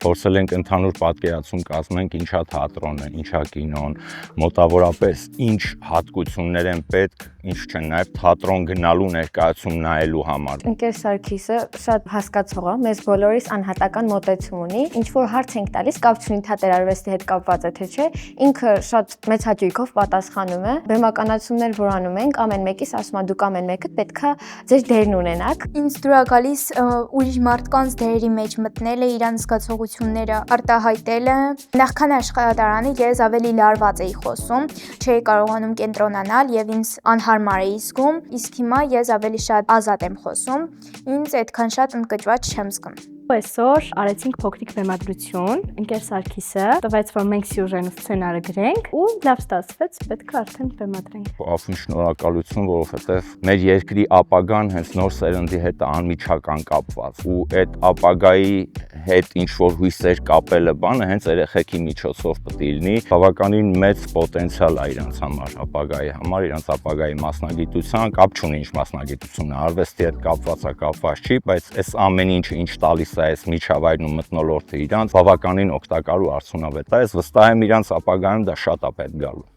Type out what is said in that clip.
Փորձել ենք ընդհանուր պատկերացում կազմենք ինչա թատրոնը, ինչա կինոն, մոտավորապես ինչ հատկություններ են պետք, ինչ չեն, նաև թատրոն գնալու ներկայացում նայելու համար։ Ընկեր Սարգիսը շատ հասկացող է, մեզ բոլորիս անհատական մոտեցում ունի, ինչ որ հարց ենք տալիս, կապ չունի թատերարվեստի հետ կապված է թե չէ, ինքը շատ մեծ հաճույքով պատասխանում է։ Բեմականացումներ որ անում ենք, ամեն մեկից ասում է դուք ամեն մեկը պետքա ձեր դերն ունենաք։ Ինձ դուր է գալիս ուրիշ մարդկանց դերերի մեջ մտնելը, իրանց զգացողությունները արտահայտելը։ Նախքան աշխատարանի ես ավելի լարված էի խոսում, չէի կարողանում կենտրոնանալ եւ ինձ անհարմար էի զգում, իսկ հիմա ես ավելի շատ ազատ եմ խոսում, ինձ այդքան շատ ընկճված չեմ զգում։ Այսօր արեցինք փոքրիկ բեմադրություն, ընկեր Սարգիսը տվեց, որ մենք սյուժեն ու սցենարը գրենք ու լավ ստացվեց, պետք է արդեն բեմադրենք։ Ավին շնորհակալություն, որովհետև մեր երկրի ապագան հենց նոր սերնդի հետ է անմիջական կապված ու այդ ապագայի հետ ինչ որ հույսեր կապելը բանը հենց երեխեքի միջոցով պետք է լինի, բավականին մեծ պոտենցիալ է իրանց համար, ապագայի համար, իրանց ապագայի մասնագիտության, կապ չունի ինչ մասնագիտությունը, արվեստի հետ կապված է, կապված չի, բայց այս ամեն ինչը ինչ տալիս է այս միջավայրն ու մթնոլորտը իրանց բավականին օգտակար ու արդյունավետ է, ես վստահ եմ իրանց ապագայում դա շատ է պետք գալու։